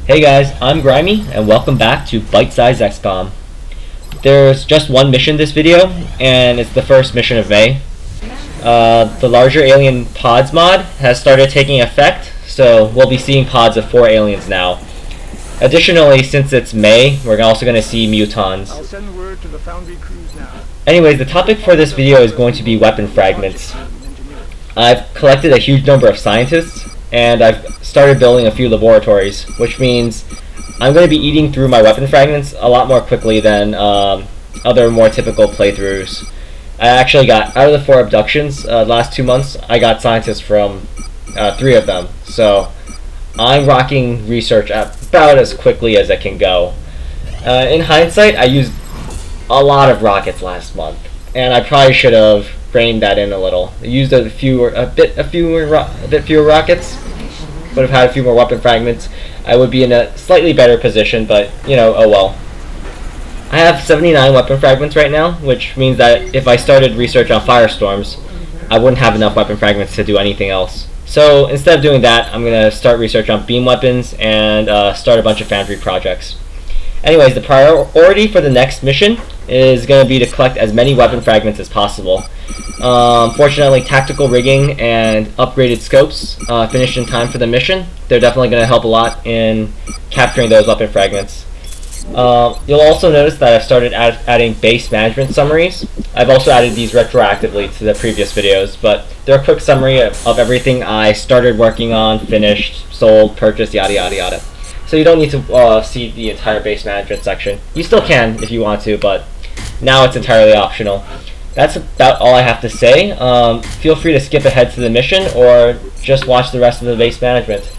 Hey guys, I'm Grimy, and welcome back to Bite Size Xcom. There's just one mission this video, and it's the first mission of May. The larger alien pods mod has started taking effect, so we'll be seeing pods of 4 aliens now. Additionally, since it's May, we're also going to see mutons. I'll send word to the Foundry crews now. Anyways, the topic for this video is going to be weapon fragments. I've collected a huge number of scientists, and I've started building a few laboratories, which means I'm going to be eating through my weapon fragments a lot more quickly than other more typical playthroughs. I actually got, out of the 4 abductions last 2 months, I got scientists from 3 of them, so I'm rocking research about as quickly as I can go. In hindsight, I used a lot of rockets last month, and I probably should have reined that in a little. I used a bit fewer rockets. Would have had a few more weapon fragments. I would be in a slightly better position, but you know, oh well. I have 79 weapon fragments right now, which means that if I started research on firestorms, I wouldn't have enough weapon fragments to do anything else. So instead of doing that, I'm going to start research on beam weapons and start a bunch of foundry projects. Anyways, the priority for the next mission is going to be to collect as many weapon fragments as possible. Fortunately, tactical rigging and upgraded scopes finished in time for the mission. They're definitely going to help a lot in capturing those weapon fragments. You'll also notice that I've started adding base management summaries. I've also added these retroactively to the previous videos, but they're a quick summary of everything I started working on, finished, sold, purchased, yada yada yada. So you don't need to see the entire base management section. You still can if you want to, but now it's entirely optional. That's about all I have to say. Feel free to skip ahead to the mission or just watch the rest of the base management.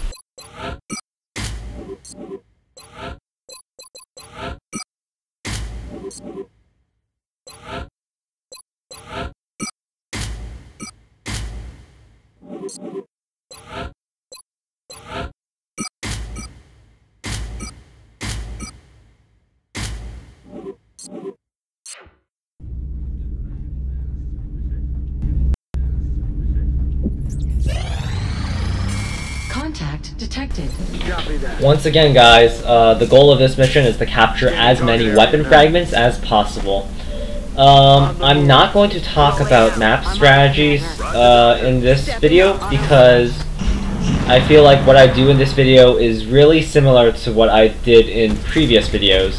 Contact detected. Once again, guys, the goal of this mission is to capture as many weapon fragments as possible. I'm not going to talk about map strategies in this video because I feel like what I do in this video is really similar to what I did in previous videos.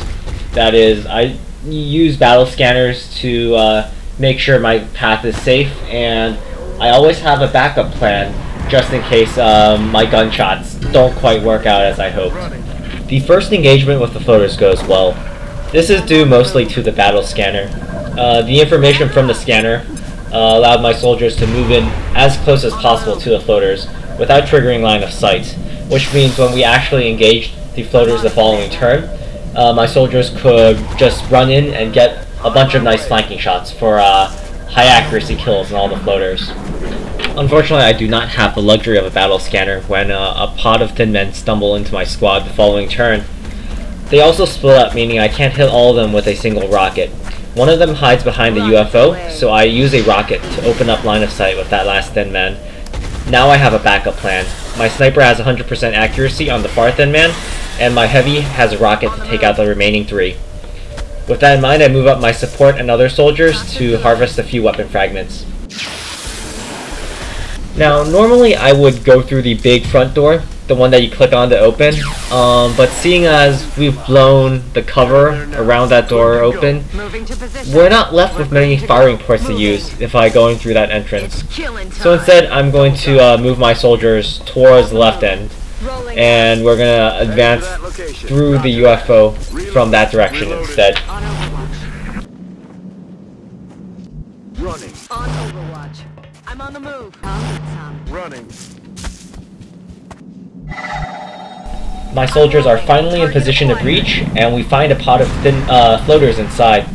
That is, I use battle scanners to make sure my path is safe, and I always have a backup plan just in case my gunshots don't quite work out as I hoped. The first engagement with the floaters goes well. This is due mostly to the battle scanner. The information from the scanner allowed my soldiers to move in as close as possible to the floaters without triggering line of sight, which means when we actually engaged the floaters the following turn, my soldiers could just run in and get a bunch of nice flanking shots for high accuracy kills on all the floaters. Unfortunately, I do not have the luxury of a battle scanner when a pod of thin men stumble into my squad the following turn. They also split up, meaning I can't hit all of them with a single rocket. One of them hides behind the UFO, so I use a rocket to open up line of sight with that last thin man. Now I have a backup plan. My sniper has 100% accuracy on the far thin man, and my heavy has a rocket to take out the remaining 3. With that in mind, I move up my support and other soldiers to harvest a few weapon fragments. Now, normally I would go through the big front door, the one that you click on to open, but seeing as we've blown the cover around that door open, we're not left with many firing ports to use if I go in through that entrance. So instead, I'm going to move my soldiers towards the left end, and we're going to advance through the UFO from that direction instead. Running. On Overwatch. I'm on the move. Running. My soldiers are finally in position to breach, and we find a pod of thin floaters inside.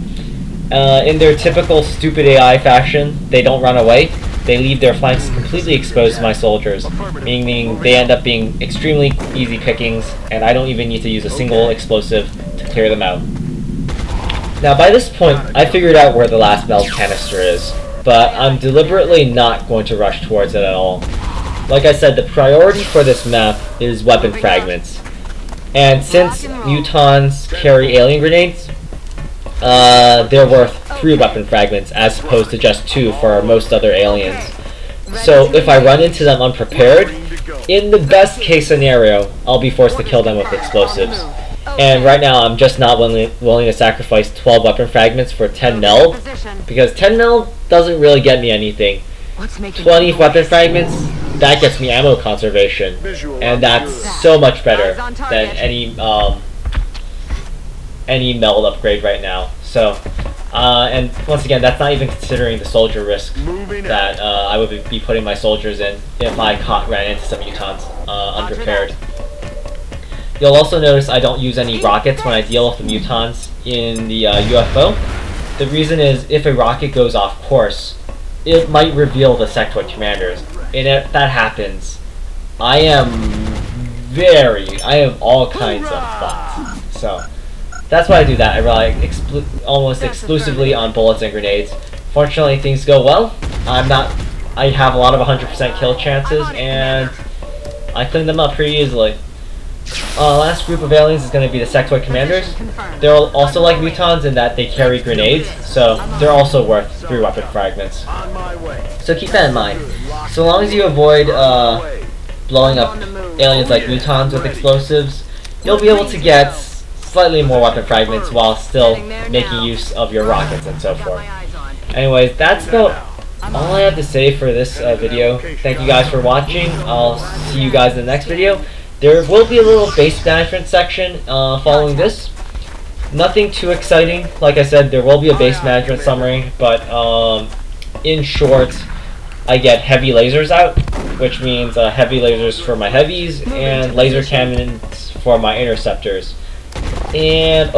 In their typical stupid AI fashion, they don't run away. They leave their flanks completely exposed to my soldiers, meaning they end up being extremely easy pickings, and I don't even need to use a single explosive to clear them out. Now by this point, I figured out where the last meld canister is, but I'm deliberately not going to rush towards it at all. Like I said, the priority for this map is weapon fragments. And since mutons carry alien grenades, they're worth 3 weapon fragments as opposed to just 2 for most other aliens. So if I run into them unprepared, in the best case scenario, I'll be forced to kill them with explosives. And right now I'm just not willing to sacrifice 12 weapon fragments for 10 mil, because 10 mil doesn't really get me anything. 20 weapon fragments, that gets me ammo conservation, and that's so much better than any meld upgrade right now. So, and once again, that's not even considering the soldier risk that I would be putting my soldiers in if I ran into some mutons unprepared. You'll also notice I don't use any rockets when I deal with the mutons in the UFO. The reason is if a rocket goes off course, it might reveal the sectoid commanders, and if that happens, I have all kinds of thoughts. So that's why I do that. I rely almost exclusively on bullets and grenades. Fortunately, things go well. I have a lot of 100% kill chances, and I clean them up pretty easily. Last group of aliens is going to be the sectoid commanders. They're also like mutons in that they carry grenades, so they're also worth 3 weapon fragments. So keep that in mind. So long as you avoid blowing up aliens like mutons with explosives, you'll be able to get slightly more weapon fragments while still making use of your rockets and so forth. Anyways, that's about all I have to say for this video. Thank you guys for watching. I'll see you guys in the next video. There will be a little base management section following this. Nothing too exciting. Like I said, there will be a base management summary, but in short, I get heavy lasers out, which means heavy lasers for my heavies and laser cannons for my interceptors. And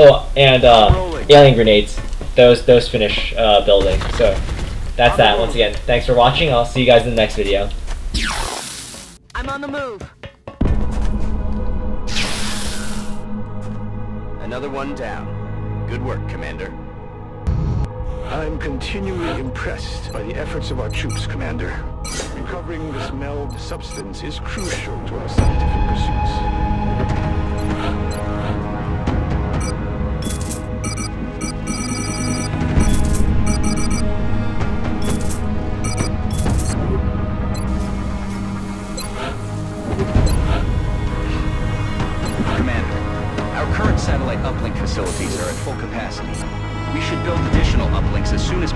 alien grenades. Those finish building. So that's that. Once again, thanks for watching. I'll see you guys in the next video. I'm on the move. Another one down. Good work, Commander. I'm continually impressed by the efforts of our troops, Commander. Recovering this meld substance is crucial to our scientific pursuits. Satellite uplink facilities are at full capacity. We should build additional uplinks as soon as...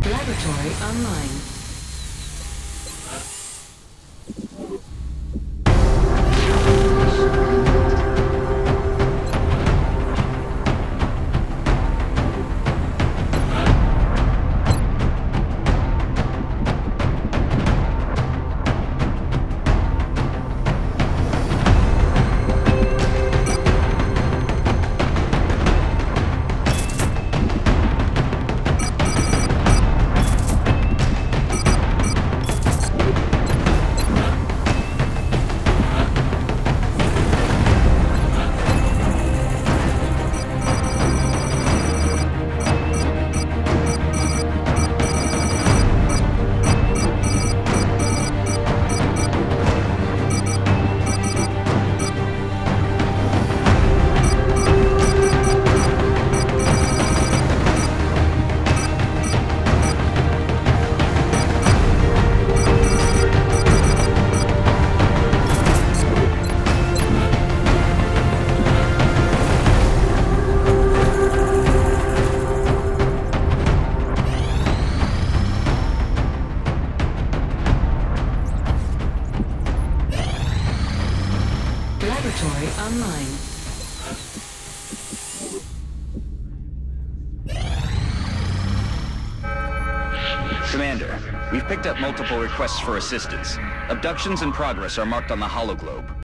Laboratory online. Commander, we've picked up multiple requests for assistance. Abductions in progress are marked on the hologlobe.